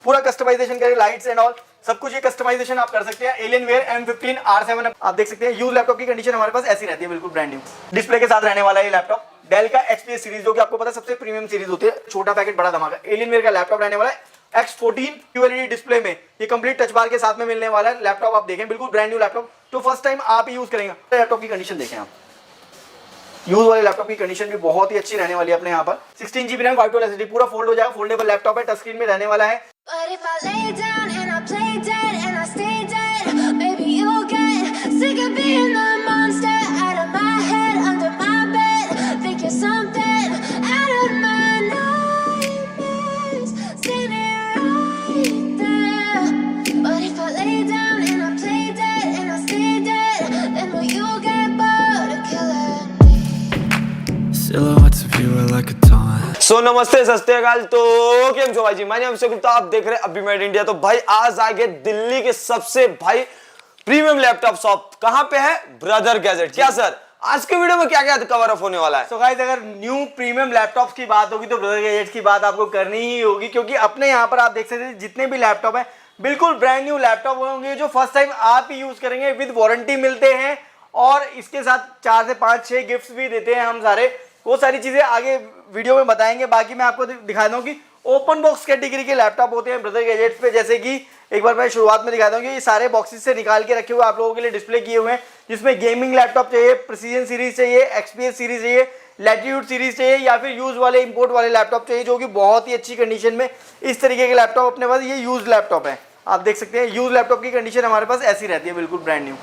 पूरा कस्टमाइजेशन करें, lights and all सब कुछ ये कस्टमाइजेशन आप कर सकते हैं। एलियनवेयर M15 R7 आप देख सकते हैं। यूज लैपटॉप की कंडीशन हमारे पास ऐसी रहती है, बिल्कुल ब्रांड न्यू डिस्प्ले के साथ रहने वाला है ये लैपटॉप। डेल का XPS सीरीज जो कि आपको पता है सबसे प्रीमियम सीरीज होती है, छोटा पैकेट बड़ा धमाका। एलियनवेयर का लैपटॉप रहने वाला है X14 QLED डिस्प्ले में, ये कंप्लीट टच बार के साथ में मिलने वाला है लैपटॉप। आप देखें बिल्कुल ब्रांड न्यू लैपटॉप, तो फर्स्ट टाइम आप यूज करेंगे। लैपटॉप की कंडीशन देखें आप, यूज वाले लैपटॉप की कंडीशन भी बहुत ही अच्छी रहने वाली है अपने यहाँ पर। 16 GB रैम 512 SSD पूरा फोल्ड हो जाएगा, फोल्डेबल लैपटॉप है, टच स्क्रीन में रहने वाला है। Silhouettes of you are like a taunt. सो नमस्ते सस्तेकाल। तो केम छो भाई जी, मैं अभिषेक गुप्ता, आप देख रहे हैं अभी मेड इंडिया। तो भाई आज आ गए दिल्ली के सबसे भाई प्रीमियम लैपटॉप शॉप, कहां पे है? Brother gadget. क्या सर आज के वीडियो में क्या क्या कवर अप होने वाला है? सो गाइस, अगर न्यू प्रीमियम लैपटॉप्स की बात होगी तो ब्रदर गैजेट्स की बात आपको करनी ही होगी, क्योंकि अपने यहाँ पर आप देख सकते हैं जितने भी लैपटॉप है बिल्कुल ब्रांड न्यू लैपटॉप होंगे, जो फर्स्ट टाइम आप ही यूज करेंगे, विद वारंटी मिलते हैं और इसके साथ 4 से 5-6 गिफ्ट्स भी देते हैं हम सारे। वो सारी चीजें आगे वीडियो में बताएंगे। बाकी मैं आपको दिखा दूं कि ओपन बॉक्स कैटेगरी के लैपटॉप होते हैं ब्रदर गैजेट्स पे, जैसे कि एक बार मैं शुरुआत में दिखाता हूँ कि ये सारे बॉक्सेस से निकाल के रखे हुए आप लोगों के लिए डिस्प्ले किए हुए हैं, जिसमें गेमिंग लैपटॉप चाहिए, प्रिसीजन सीरीज चाहिए, XPS सीरीज चाहिए, लैटिट्यूड सीरीज चाहिए, या फिर यूज वाले इंपोर्ट वाले लैपटॉप चाहिए जो कि बहुत ही अच्छी कंडीशन में इस तरीके के लैपटॉप अपने पास। ये यूज लैपटॉप है, आप देख सकते हैं। यूज लैपटॉप की कंडीशन हमारे पास ऐसी रहती है, बिल्कुल ब्रांड न्यू।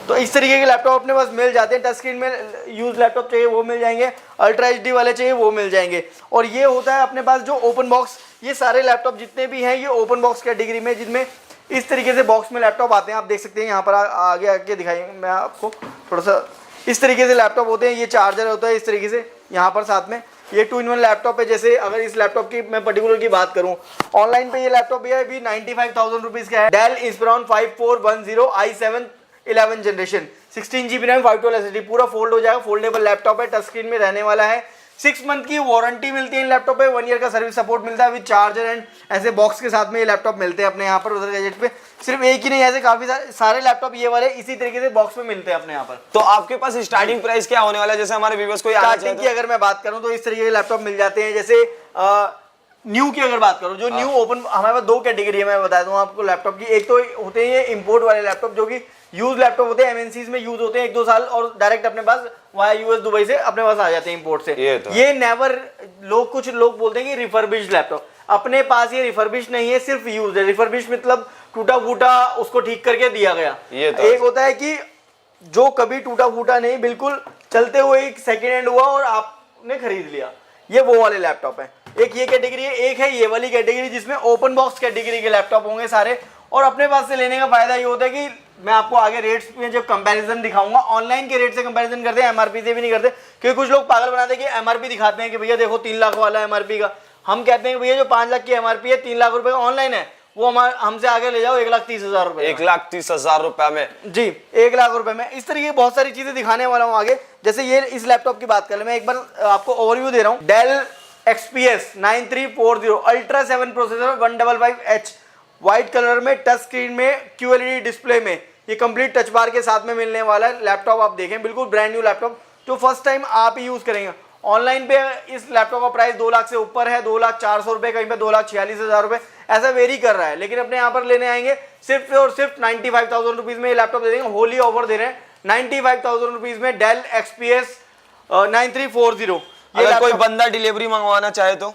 तो इस तरीके के लैपटॉप अपने पास मिल जाते हैं। टच स्क्रीन में यूज लैपटॉप चाहिए वो मिल जाएंगे, अल्ट्रा HD वाले चाहिए वो मिल जाएंगे। और ये होता है अपने पास जो ओपन बॉक्स, ये सारे लैपटॉप जितने भी हैं ये ओपन बॉक्स कैटेगरी में, जिनमें इस तरीके से बॉक्स में लैपटॉप आते हैं। आप देख सकते हैं यहाँ पर आगे आगे दिखाएंगे मैं आपको थोड़ा सा। इस तरीके से लैपटॉप होते हैं, ये चार्जर होता है इस तरीके से यहाँ पर साथ में। ये 2-in-1 लैपटॉप है। जैसे अगर इस लैपटॉप की मैं पर्टिकुलर की बात करूँ, ऑनलाइन पे ये लैपटॉप भी है, अभी 95,000 रुपीज़ का है। Dell Inspiron 5410 i7 11 generation, 16 GB RAM 512 SSD पूरा फोल्ड हो जाएगा, फोल्डेबल लैपटॉप है, टच स्क्रीन में रहने वाला है। 6 मंथ की वारंटी मिलती है इन लैपटॉप पे, 1 ईयर का सर्विस सपोर्ट मिलता है विद चार्जर एंड ऐसे बॉक्स के साथ में ये लैपटॉप मिलते हैं अपने यहाँ पर ब्रदर गैजेट पे। सिर्फ एक ही नहीं, ऐसे काफी सारे लैपटॉप ये वाले इसी तरीके से बॉक्स में मिलते हैं अपने यहाँ पर। तो आपके पास स्टार्टिंग प्राइस क्या होने वाला है? जैसे हमारे व्यूअर्स को स्टार्टिंग की अगर मैं बात करूँ तो इस तरीके के लैपटॉप मिल जाते हैं। जैसे न्यू की अगर बात करूँ, जो न्यू ओपन हमारे पास 2 कैटेगरी है, मैं बता दूँ आपको लैपटॉप की। एक तो होते हैं ये इम्पोर्ट वाले लैपटॉप जो कि यूज लैपटॉप होते हैं, MNCs में यूज होते हैं 1-2 साल और डायरेक्ट अपने पास वहाँ US दुबई से अपने पास आ जाते हैं इंपोर्ट से। ये नेवर कुछ लोग बोलते हैं कि रिफर्बिश्ड लैपटॉप, अपने पास ये रिफर्बिश नहीं है, सिर्फ यूज है। रिफर्बिश मतलब टूटा फूटा उसको ठीक करके दिया गया। एक होता है कि जो कभी टूटा फूटा नहीं, बिल्कुल चलते हुए एक सेकेंड हैंड हुआ और आपने खरीद लिया, ये वो वाले लैपटॉप है। एक ये कैटेगरी है, एक है ये वाली कैटेगरी जिसमें ओपन बॉक्स कैटेगरी के लैपटॉप होंगे सारे। और अपने पास से लेने का फायदा ये होता है कि मैं आपको आगे रेट्स में जब कंपैरिजन दिखाऊंगा, ऑनलाइन के रेट से कंपैरिजन करते हैं, MRP से भी नहीं करते, क्योंकि कुछ लोग पागल बनाते हैं कि MRP दिखाते हैं कि भैया देखो 3 लाख वाला MRP का। हम कहते हैं भैया जो 5 लाख की MRP है, 3 लाख रुपए का ऑनलाइन है, वो हमसे आगे ले जाओ 1,30,000 रुपए। 1,30,000 रुपए में जी, 1 लाख रुपए में। इस तरीके की बहुत सारी चीजें दिखाने वाला हूँ आगे। जैसे ये इस लैपटॉप की बात कर ले, मैं एक बार आपको ओवरव्यू दे रहा हूँ। Dell XPS 9340 ultra 7 processor 155H white colour में, टच स्क्रीन में, QLED डिस्प्ले में, ये कंप्लीट टच बार के साथ में मिलने वाला है लैपटॉप। आप देखें बिल्कुल ब्रांड न्यू लैपटॉप जो फर्स्ट टाइम आप ही यूज करेंगे। ऑनलाइन पे इस लैपटॉप का प्राइस 2 लाख से ऊपर है, 2,04,000 रुपए, कहीं पे 2,46,000 रुपए, ऐसा वेरी कर रहा है। लेकिन अपने यहाँ पर लेने आएंगे सिर्फ और सिर्फ 95,000 रुपीज में ये लैपटॉप दे देंगे। होली ऑफर दे रहे हैं 95,000 रुपीज में डेल XPS 9340। अगर कोई बंदा डिलीवरी मंगवाना चाहे तो,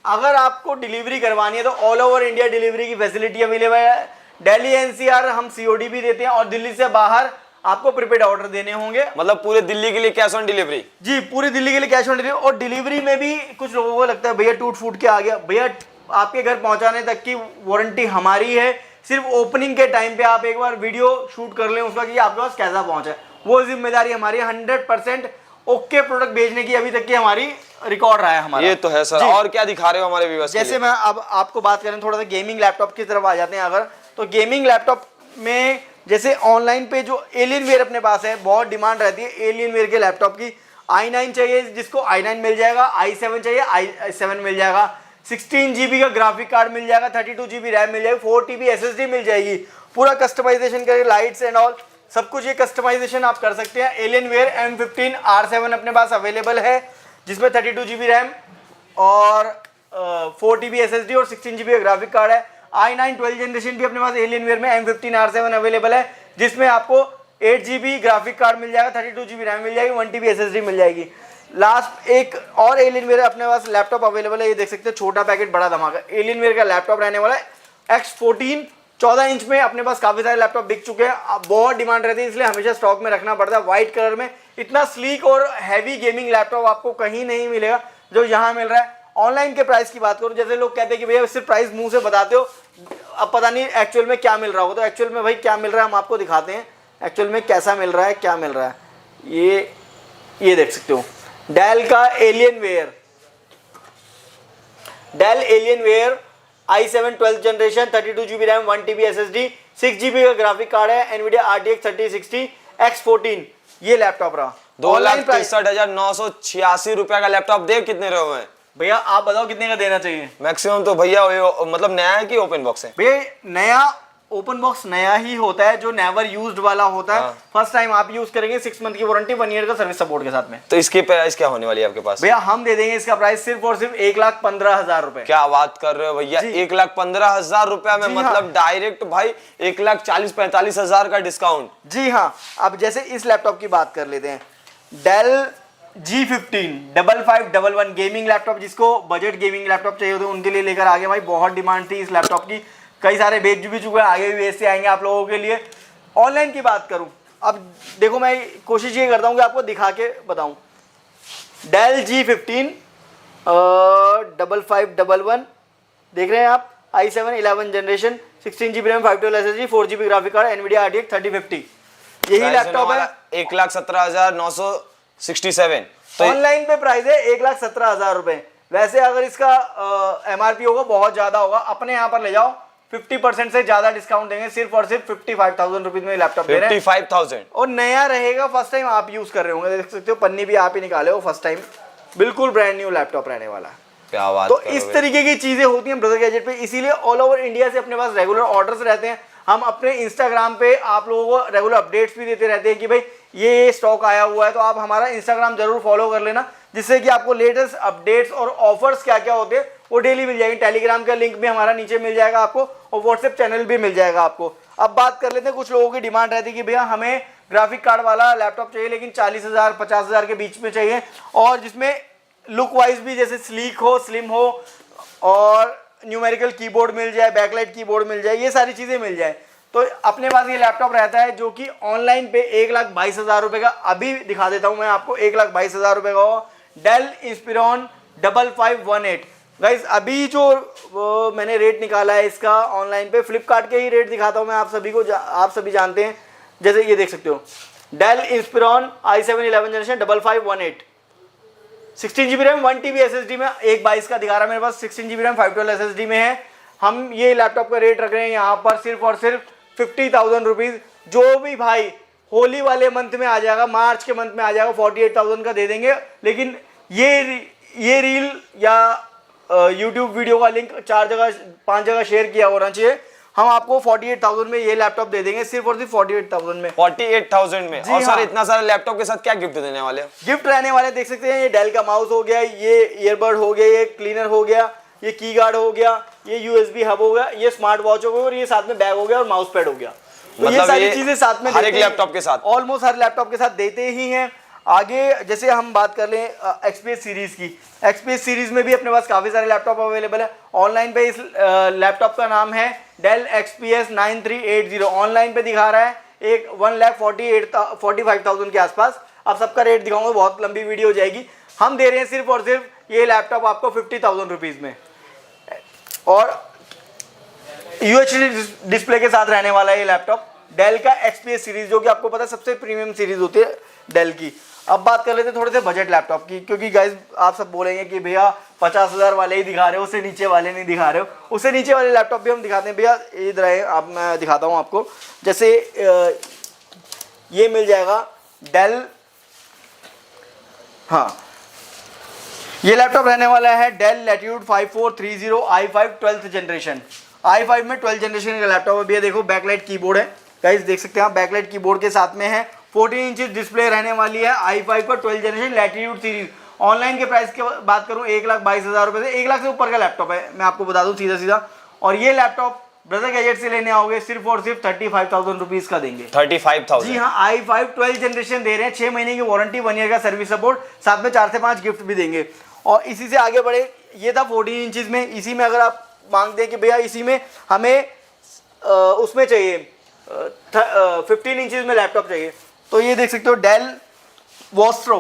अगर आपको डिलीवरी करवानी है तो ऑल ओवर इंडिया डिलीवरी की फैसिलिटी अवेलेबल है। दिल्ली NCR हम COD भी देते हैं, और दिल्ली से बाहर आपको प्रीपेड ऑर्डर देने होंगे। मतलब पूरे दिल्ली के लिए कैश ऑन डिलीवरी? जी, पूरी दिल्ली के लिए कैश ऑन डिलीवरी। और डिलीवरी में भी कुछ लोगों को लगता है भैया टूट फूट के आ गया, भैया आपके घर पहुंचाने तक की वारंटी हमारी है। सिर्फ ओपनिंग के टाइम पे आप एक बार वीडियो शूट कर लें उसका कि आपके पास कैसा पहुंचा है, वो जिम्मेदारी हमारी। 100% ओके प्रोडक्ट भेजने की अभी तक की हमारी रिकॉर्ड रहा है हमारा। ये तो है सर। और क्या दिखा रहे हो हमारे व्यूअर्स के लिए? जैसे मैं अब आपको बात करें थोड़ा सा गेमिंग लैपटॉप की तरफ आ जाते हैं अगर, तो गेमिंग लैपटॉप में जैसे ऑनलाइन पे जो एलियनवेयर अपने पास है, बहुत डिमांड रहती है एलियनवेयर के लैपटॉप की। i9 चाहिए जिसको i9 मिल जाएगा, i7 चाहिए i7 मिल जाएगा, 16 GB का ग्राफिक कार्ड मिल जाएगा, 32 GB रैम मिल जाएगी, 4 TB SSD मिल जाएगी, पूरा कस्टमाइजेशन करके लाइट्स एंड ऑल सब कुछ ये कस्टमाइजेशन आप कर सकते हैं। एलियनवेयर M15R7 अपने पास अवेलेबल है जिसमें 32 GB रैम और 4 TB SSD और 16 GB का ग्राफिक कार्ड है। i9 12 जनरेशन भी अपने पास एलियनवेयर में M15R7 अवेलेबल है जिसमें आपको 8 GB ग्राफिक कार्ड मिल जाएगा, 32 GB रैम मिल जाएगी, 1 TB SSD मिल जाएगी। लास्ट एक और एलियनवेयर अपने पास लैपटॉप अवेलेबल है, ये देख सकते हैं, छोटा पैकेट बड़ा धमाका एलियनवेयर का लैपटॉप रहने वाला है। X14 14 इंच में अपने पास काफी सारे लैपटॉप बिक चुके हैं, अब बहुत डिमांड रहती है इसलिए हमेशा स्टॉक में रखना पड़ता है। व्हाइट कलर में इतना स्लीक और हैवी गेमिंग लैपटॉप आपको कहीं नहीं मिलेगा जो यहाँ मिल रहा है। ऑनलाइन के प्राइस की बात करूँ, जैसे लोग कहते हैं कि भैया सिर्फ प्राइस मुंह से बताते हो, अब पता नहीं एक्चुअल में क्या मिल रहा होगा, तो एक्चुअल में भाई क्या मिल रहा है हम आपको दिखाते हैं, एक्चुअल में कैसा मिल रहा है, क्या मिल रहा है। ये देख सकते हो डेल का Alienware, Dell Alienware i7 12th generation, 32 GB RAM, 1 TB SSD, 6 GB का ग्राफिक कार्ड है, NVIDIA RTX 3060 X14 ये लैपटॉप रहा। 2,63,986 रुपया का लैपटॉप देख कितने रहे हुए हैं भैया, आप बताओ कितने का देना चाहिए। मैक्सिमम तो भैया मतलब नया है कि ओपन बॉक्स है? भैया नया ओपन बॉक्स नया ही होता है जो नेवर यूज्ड वाला होता है। फर्स्ट टाइम आप यूज करेंगे, 6 मंथ की वारंटी, 1 ईयर का सर्विस सपोर्ट के साथ में। तो इसकी प्राइस क्या होने वाली है आपके पास? भैया हम दे देंगे इसका प्राइस सिर्फ और सिर्फ 1,15,000 रुपए। क्या बात कर रहे हो भैया, 1,15,000 रुपया में, मतलब हाँ। डायरेक्ट भाई 1,40,45,000 का डिस्काउंट। जी हाँ, अब जैसे इस लैपटॉप की बात कर लेते हैं, डेल G15 5511 गेमिंग लैपटॉप, जिसको बजट गेमिंग लैपटॉप चाहिए होते हैं उनके लिए लेकर आगे भाई, बहुत डिमांड थी इस लैपटॉप की, कई सारे बेच भी चुके हैं, आगे भी बेचते आएंगे आप लोगों के लिए। ऑनलाइन की बात करूं, अब देखो मैं कोशिश ये करता हूं कि आपको दिखा के बताऊं। डेल G15 5511 देख रहे हैं आप, i7 11 generation, 16 GB RAM, 512 SSD, 4 GB graphic card, NVIDIA RTX 3050 यही लैपटॉप है। 1,17,967 ऑनलाइन पे प्राइस है 1,17,000 रुपए। वैसे अगर इसका MRP होगा बहुत ज्यादा होगा, अपने यहाँ पर ले जाओ 50% से ज्यादा डिस्काउंट देंगे, सिर्फ और सिर्फ 55,000 रुपीज में लैपटॉप दे रहे हैं। 55,000 और नया रहेगा, फर्स्ट टाइम आप यूज कर रहे होंगे, देख सकते हो पन्नी भी आप ही निकाले हो, फर्स्ट टाइम बिल्कुल ब्रांड न्यू लैपटॉप रहने वाला है। क्या बात तो इस तरीके की चीजें होती हैं ब्रदर गैजेट पे, इसीलिए ऑल ओवर इंडिया से अपने पास रेगुलर ऑर्डर्स रहते हैं। हम अपने इंस्टाग्राम पे आप लोगों को रेगुलर अपडेट्स भी देते रहते हैं कि भाई ये स्टॉक आया हुआ है, तो आप हमारा इंस्टाग्राम जरूर फॉलो कर लेना, जिससे कि आपको लेटेस्ट अपडेट्स और ऑफर्स क्या क्या होते हैं वो डेली मिल जाएंगे। टेलीग्राम का लिंक भी हमारा नीचे मिल जाएगा आपको, और व्हाट्सएप चैनल भी मिल जाएगा आपको। अब बात कर लेते हैं, कुछ लोगों की डिमांड रहती है कि भैया हमें ग्राफिक कार्ड वाला लैपटॉप चाहिए लेकिन 40,000 50,000 के बीच में चाहिए, और जिसमें लुक वाइज भी जैसे स्लीक हो, स्लिम हो, और न्यूमेरिकल कीबोर्ड मिल जाए, बैकलाइट कीबोर्ड मिल जाए, ये सारी चीजें मिल जाए। तो अपने पास ये लैपटॉप रहता है जो कि ऑनलाइन पे 1,22,000 रुपए का, अभी दिखा देता हूं मैं आपको, 1,22,000 रुपए का हो, डेल इंस्पिरॉन 5518। गाइस अभी जो मैंने रेट निकाला है इसका ऑनलाइन पे, फ्लिपकार्ट के ही रेट दिखाता हूं मैं आप सभी को, आप सभी जानते हैं। जैसे ये देख सकते हो, Dell Inspiron i7 11 generation 5518, 16 GB RAM, 1 TB SSD में, 1,22 का दिखा रहा है मेरे पास, 16 GB रैम 512 SSD में है। हम ये लैपटॉप का रेट रख रहे हैं यहाँ पर सिर्फ और सिर्फ 50,000 रुपीज। जो भी भाई होली वाले मंथ में आ जाएगा, मार्च के मंथ में आ जाएगा, 48,000 का दे देंगे। लेकिन ये रील या यूट्यूब वीडियो का लिंक 4 जगह 5 जगह शेयर किया होना चाहिए। हम आपको 48,000 में ये लैपटॉप दे देंगे, सिर्फ और सिर्फ 48,000 में। 48,000 में। और हाँ। सर इतना सारा लैपटॉप के साथ क्या गिफ्ट देने वाले हो? गिफ्ट रहने वाले देख सकते हैं, ये डेल का माउस हो गया, ये ईयरबड हो गया, ये क्लीनर हो गया, ये की गार्ड हो गया, ये USB हब हो गया, ये स्मार्ट वॉच हो गया, और ये साथ में बैग हो गया और माउस पैड हो गया। तो मतलब ये सारी चीजें साथ में हर एक लैपटॉप के साथ, ऑलमोस्ट हर लैपटॉप के साथ देते ही हैं। आगे जैसे हम बात कर लें XPS सीरीज की, XPS सीरीज में भी अपने पास काफी सारे लैपटॉप अवेलेबल है। ऑनलाइन पे इस लैपटॉप का नाम है डेल XPS 9380, ऑनलाइन पे दिखा रहा है एक 1,45,000 के आसपास। अब सबका रेट दिखाऊंगा, बहुत लंबी वीडियो हो जाएगी। हम दे रहे हैं सिर्फ और सिर्फ ये लैपटॉप आपको 50,000 रुपीज में, और UHD डिस्प्ले के साथ रहने वाला है ये लैपटॉप, डेल का XPS सीरीज, जो कि आपको पता है सबसे प्रीमियम सीरीज होती है डेल की। अब बात कर लेते हैं थोड़े से बजट लैपटॉप की, क्योंकि गाइस आप सब बोलेंगे कि भैया 50,000 वाले ही दिखा रहे हो, उससे नीचे वाले नहीं दिखा रहे हो। उससे नीचे वाले लैपटॉप भी हम दिखाते हैं भैया, इधर आए आप, मैं दिखाता हूँ आपको। जैसे ये मिल जाएगा डेल, हाँ ये लैपटॉप रहने वाला है del latitude 5430 i5 12th generation. i5 में 12th जनरेशन का लैपटॉप है भैया। देखो बैकलाइट कीबोर्ड है गाइस, देख सकते हैं आप, बैकलाइट कीबोर्ड के साथ में है। 14 इंच डिस्प्ले रहने वाली है i5 पर 12th generation latitude series. Online के प्राइस की बात करूं 1,22,000 रुपए से 1 लाख से ऊपर का लैपटॉप है, मैं आपको बता दूं सीधा सीधा। और ये लैपटॉप ब्रदर गैजेट से लेने आओगे सिर्फ और सिर्फ 35,000 रुपीज का देंगे। 35,000? जी हाँ, i5 12th जनरेशन दे रहे हैं, 6 महीने की वारंटी, 1 ईयर का सर्विस सपोर्ट, साथ में 4 से 5 गिफ्ट भी देंगे। और इसी से आगे बढ़े, ये था 14 इंचज में। इसी में अगर आप मांगते हैं कि भैया इसी में हमें उसमें चाहिए 15 इंचज में लैपटॉप चाहिए, तो ये देख सकते हो Dell Vostro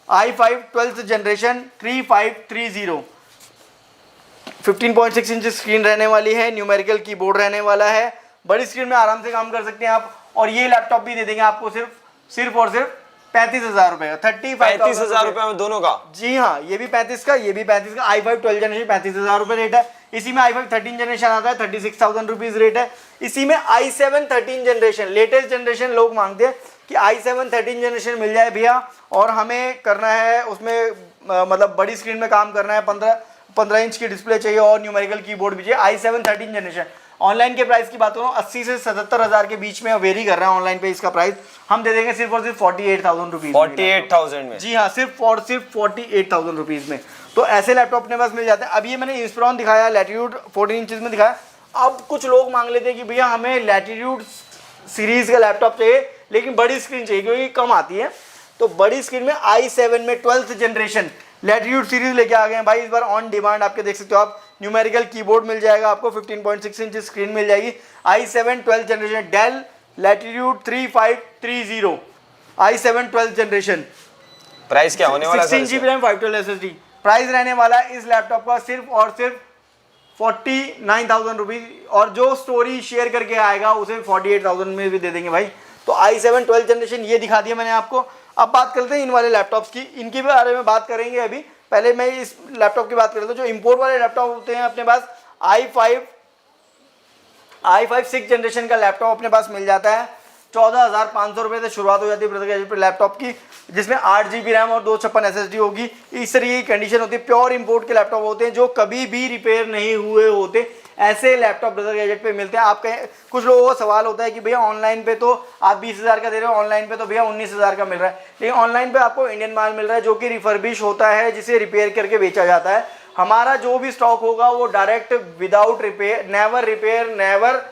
i5 12th generation 3530 15.6 inch screen रहने वाली है, न्यूमेरिकल कीबोर्ड रहने वाला है, बड़ी स्क्रीन में आराम से काम कर सकते हैं आप। और ये लैपटॉप भी दे देंगे आपको सिर्फ और सिर्फ 35,000 रुपए का, 35,000 रुपए में दोनों का। जी हाँ, ये भी 35 का, ये भी 35 का। i5 12 जनरेशन 35,000 रुपए रेट है। इसी में i5 13 जनरेशन आता है, 36,000 रुपीज रेट है। इसी में i7 13 जनरेशन, लेटेस्ट जनरेशन लोग मांगते हैं कि i7 13 जनरेशन मिल जाए भैया, और हमें करना है उसमें मतलब बड़ी स्क्रीन में काम करना है, 15 इंच की डिस्प्ले चाहिए और न्यूमेरिकल कीबोर्ड भी चाहिए। i7 13 जनरेशन ऑनलाइन के प्राइस की बात करूँ 80 से 77,000 के बीच में वेरी कर रहा है ऑनलाइन पे। इसका प्राइस हम दे देंगे सिर्फ और सिर्फ 48,000 रुपीज। 48,000 में? जी हाँ, सिर्फ 48,000 रुपीज में। तो ऐसे लैपटॉप अपने पास मिल जाते हैं। अब ये मैंने इंस्पिरॉन दिखाया, लैटिट्यूड 14 इंचज में दिखाया। अब कुछ लोग मांग लेते हैं कि भैया हमें लैटिट्यूड सीरीज का लैपटॉप चाहिए लेकिन बड़ी स्क्रीन चाहिए क्योंकि कम आती है। तो बड़ी स्क्रीन में i7 में 12th जनरेशन लैटिट्यूड सीरीज लेके आ गए हैं भाई इस बार ऑन डिमांड। आपके देख सकते हो आप, न्यूमेरिकल कीबोर्ड मिल जाएगा आपको, 15.6 इंच स्क्रीन मिल जाएगी। i7 12th generation Dell Latitude 3530 i7 12th generation. Price क्या होने वाला है? 16 GB रैम 512 SSD। प्राइस रहने वाला है इस लैपटॉप का सिर्फ और सिर्फ 49,000 रुपीज, और जो स्टोरी शेयर करके आएगा उसे 48,000 में भी दे देंगे भाई। तो i7 12th जनरेशन ये दिखा दिया मैंने आपको। अब बात करते हैं इन वाले लैपटॉप्स की, इनके बारे में बात करेंगे अभी। पहले मैं इस लैपटॉप की बात कर लेता हूँ। जो इंपोर्ट वाले लैपटॉप होते हैं अपने पास, i5 6th जनरेशन का लैपटॉप अपने पास मिल जाता है। 14,500 रुपये से शुरुआत हो जाती है ब्रदर गैजेट पे लैपटॉप की, जिसमें 8 GB रैम और 256 SSD होगी। इस तरीके की कंडीशन होती है। प्योर इंपोर्ट के लैपटॉप होते हैं जो कभी भी रिपेयर नहीं हुए होते, ऐसे लैपटॉप ब्रदर गैजेट पे मिलते हैं। आप कहें, कुछ लोगों को सवाल होता है कि भैया ऑनलाइन पे तो आप 20,000 का दे रहे हो, ऑनलाइन पे तो भैया 19,000 का मिल रहा है। लेकिन ऑनलाइन पे आपको इंडियन माल मिल रहा है जो कि रिफर्बिश होता है, जिसे रिपेयर करके बेचा जाता है। हमारा जो भी स्टॉक होगा वो direct without repair, never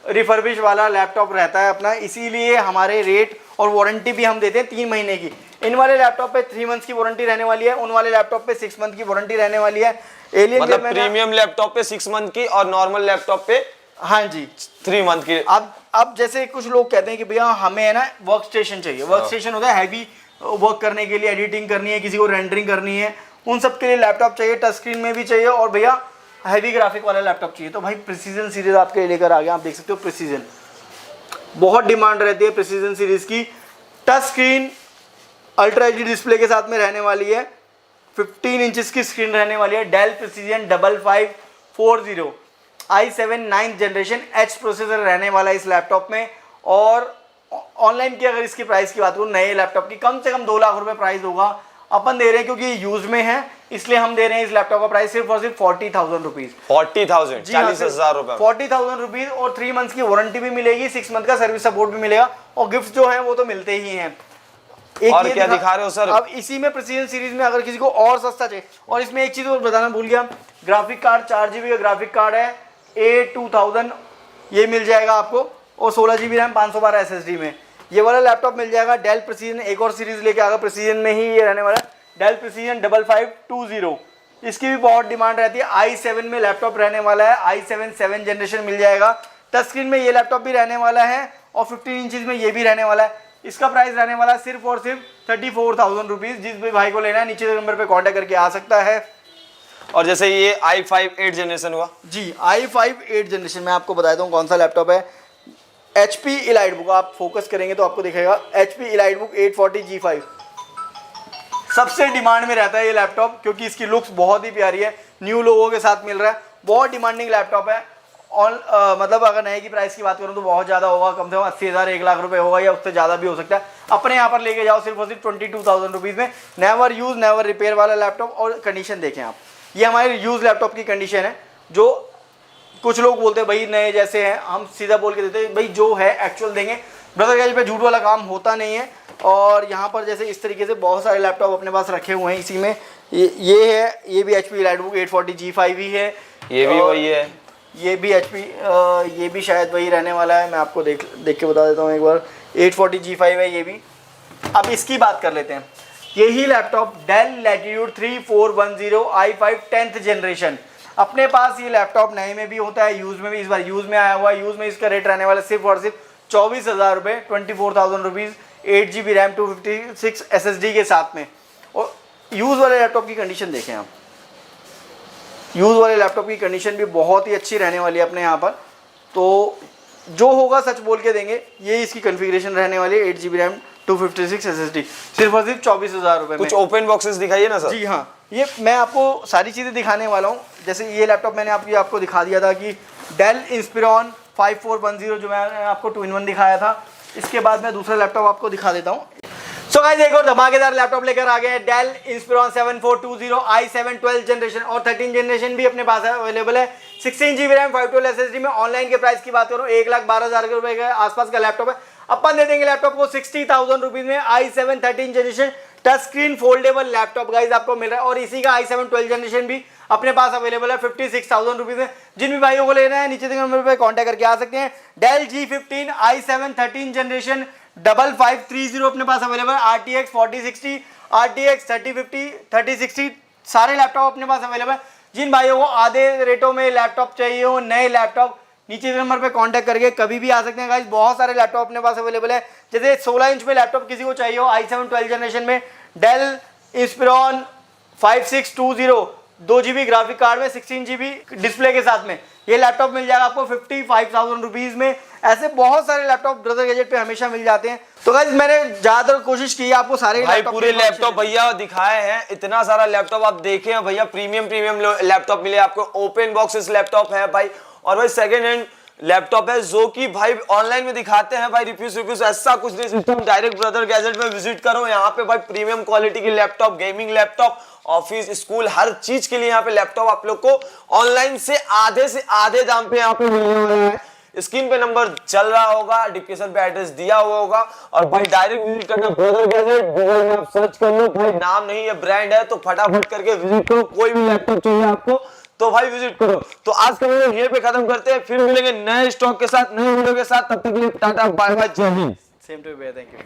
refurbish वाला लैपटॉप रहता है अपना। इसीलिए हमारे रेट और वारंटी भी हम देते हैं 3 महीने की। इन वाले लैपटॉप पे 3 मंथ्स की वारंटी रहने वाली है, उन वाले लैपटॉप पे 6 मंथ की वारंटी रहने वाली है। एलियन मतलब प्रीमियम लैपटॉप पे 6 मंथ की और नॉर्मल लैपटॉप पे हाँ जी 3 मंथ की। अब जैसे कुछ लोग कहते हैं कि भैया हमें है ना वर्क स्टेशन चाहिए। वर्क स्टेशन होता है हैवी वर्क करने के लिए, एडिटिंग करनी है, किसी को रेंडरिंग करनी है, उन सब के लिए लैपटॉप चाहिए, टच स्क्रीन में भी चाहिए और भैया हैवी ग्राफिक वाला लैपटॉप चाहिए। तो भाई प्रिसीजन सीरीज आपके लिए लेकर आ गया। आप देख सकते हो प्रिसीजन, बहुत डिमांड रहती है प्रिसीजन सीरीज की। Touch screen ultra HD display के साथ में रहने वाली है, 15 इंचेस की स्क्रीन रहने वाली है। Dell Precision 5540 i7 9th generation H processor रहने वाला है इस लैपटॉप में। और ऑनलाइन की अगर इसकी प्राइस की बात करूँ, नए लैपटॉप की कम से कम 2 लाख रुपए प्राइस होगा। अपन दे रहे हैं क्योंकि यूज में है, इसलिए हम दे रहे हैं इस लैपटॉप का प्राइस सिर्फ और सिर्फ 40,000 रुपीज। 40,000 40,000 रुपए, 40,000 रुपीज। और 3 मंथ्स की वारंटी भी मिलेगी, 6 मंथ का सर्विस सपोर्ट भी मिलेगा, और गिफ्ट जो है वो तो मिलते ही हैं। एक और क्या दिखा रहे हो सर? अब इसी में प्रिसीजन सीरीज में अगर किसी को और सस्ता चाहिए, और इसमें एक चीज और बताना भूल गया, ग्राफिक कार्ड 4 GB का ग्राफिक कार्ड है A2000, ये मिल जाएगा आपको, और 16 GB रैम 512 SSD में ये वाला लैपटॉप मिल जाएगा। डेल प्रिसीजन एक और सीरीज लेके आएगा, प्रिसीजन में ही ये रहने वाला है, डेल प्रिसीजन 5520। इसकी भी बहुत डिमांड रहती है। i7 में लैपटॉप रहने वाला है, i7 7th जनरेशन मिल जाएगा। टच स्क्रीन में ये लैपटॉप भी रहने वाला है और 15 इंचज में ये भी रहने वाला है। इसका प्राइस रहने वाला है सिर्फ और सिर्फ 34,000 रुपीज। जिस भी भाई को लेना है नीचे नंबर पे कांटेक्ट करके आ सकता है। और जैसे ये i5 8 जनरेशन हुआ जी, i5 8 जनरेशन में आपको बताता हूँ कौन सा लैपटॉप है। HP EliteBook, आप फोकस करेंगे तो आपको दिखेगा HP EliteBook 840G5 सबसे डिमांड में रहता है ये लैपटॉप, क्योंकि इसकी लुक्स बहुत ही प्यारी है, न्यू लोगों के साथ मिल रहा है, बहुत डिमांडिंग लैपटॉप है। मतलब अगर नए की प्राइस की बात करूं तो बहुत ज़्यादा होगा, कम से कम 80,000 1 लाख रुपए होगा या उससे ज़्यादा भी हो सकता है। अपने यहाँ पर लेके जाओ सिर्फ और सिर्फ 22,000 रुपीज़ में, नेवर यूज़ नेवर रिपेयर वाला लैपटॉप। और कंडीशन देखें आप, ये हमारे यूज़ लैपटॉप की कंडीशन है। जो कुछ लोग बोलते हैं भाई नए जैसे हैं, हम सीधा बोल के देते हैं भाई जो है एक्चुअल देंगे। ब्रदर गैजेट पे झूठ वाला काम होता नहीं है। और यहाँ पर जैसे इस तरीके से बहुत सारे लैपटॉप अपने पास रखे हुए हैं। इसी में ये है, ये भी HP EliteBook 840 G5 ही है, ये भी वही है, ये भी HP ये भी शायद वही रहने वाला है। मैं आपको देख के बता देता हूँ एक बार, 840 G5 है ये भी। अब इसकी बात कर लेते हैं। यही laptop del latitude 3410 i5 10th generation, अपने पास ये लैपटॉप नए में भी होता है, यूज़ में भी। इस बार यूज़ में आया हुआ है। यूज़ में इसका रेट रहने वाला सिर्फ और सिर्फ 24,000 रुपये, 24,000 रुपीज़, 8GB रैम 256 SSD के साथ में। और यूज़ वाले लैपटॉप की कंडीशन देखें आप, यूज़ वाले लैपटॉप की कंडीशन भी बहुत ही अच्छी रहने वाली है अपने यहाँ पर। तो जो होगा सच बोल के देंगे। ये इसकी कॉन्फ़िगरेशन रहने वाली है, 8GB रैम 256 SSD, सिर्फ और सिर्फ 24,000 रुपये में। कुछ ओपन बॉक्सेस दिखाइए ना सर। जी हाँ, ये मैं आपको सारी चीज़ें दिखाने वाला हूँ। जैसे ये लैपटॉप मैंने आपको दिखा दिया था कि डेल इंस्पिरॉन 5410 जो मैंने आपको 2-in-1 दिखाया था। इसके बाद मैं दूसरा लैपटॉप आपको दिखा देता हूँ। सो गाइस एक और धमाकेदार लैपटॉप लेकर आ गए हैं, Dell Inspiron 7420 i7 12th generation और 13th जनरेशन भी अपने पास अवेलेबल है। 16GB रैम 512 SSD में। ऑनलाइन के प्राइस की बात करूँ 1,12,000 रुपए के आसपास का लैपटॉप है। अपन दे देंगे लैपटॉप को 60,000 रुपीज में। i7 13th generation touch screen foldable laptop guys आपको मिल रहा है। और इसी का i7 12th जनरेशन भी अपने पास अवेलेबल है 56,000 रुपीज में। जिन भी भाइयों को लेना है नीचे नंबर पर कॉन्टैक्ट करके आ सकते हैं। Del G15 i7 13th generation 5530 अपने पास अवेलेबल है। RTX 4060, RTX 3050, 3060 सारे लैपटॉप अपने पास अवेलेबल है। जिन भाइयों को आधे रेटों में लैपटॉप चाहिए हो, नए लैपटॉप, नीचे नंबर पे कांटेक्ट करके कभी भी आ सकते हैं गाइस। बहुत सारे लैपटॉप अपने पास अवेलेबल है। जैसे 16 इंच में लैपटॉप किसी को चाहिए हो i7 12th जनरेशन में, Dell Inspiron 5620 2GB graphic card में 16GB डिस्प्ले के साथ में ये लैपटॉप मिल जाएगा आपको 55,000 रुपीज़ में। ऐसे बहुत सारे लैपटॉप ब्रदर गैजेट पे हमेशा मिल जाते हैं। तो गाइस मैंने ज़्यादातर कोशिश की है आपको सारे भाई पूरे लैपटॉप भैया दिखाए हैं। इतना सारा लैपटॉप आप देखे हैं भैया, प्रीमियम लैपटॉप मिले आपको। ओपन बॉक्सेस लैपटॉप है भाई, और भाई सेकंड हैंड लैपटॉप है जो कि भाई ऑनलाइन में दिखाते हैं भाई रिव्यूज ऐसा कुछ नहीं सिस्टम। डायरेक्ट ब्रदर गैजेट में विजिट करो, यहाँ पे भाई प्रीमियम क्वालिटी की laptop, gaming laptop, office school हर चीज के लिए यहाँ पे लैपटॉप आप लोग को ऑनलाइन से आधे दाम पे यहाँ पे मिलने वाला है। स्क्रीन पे नंबर चल रहा होगा, डिस्क्रिप्शन पे एड्रेस दिया हुआ होगा। और भाई डायरेक्ट विजिट करना ब्रदर गैजेट, गूगल में आप सर्च कर लो भाई, नाम नहीं है ब्रांड है, तो फटाफट करके विजिट करो। कोई भी लैपटॉप चाहिए आपको तो भाई विजिट करो। तो आज का वीडियो यहीं पे खत्म करते हैं, फिर मिलेंगे नए स्टॉक के साथ, नए वीडियो के साथ। तब तक के लिए टाटा बाय बाय, जय हिंद। Same to you, thank you.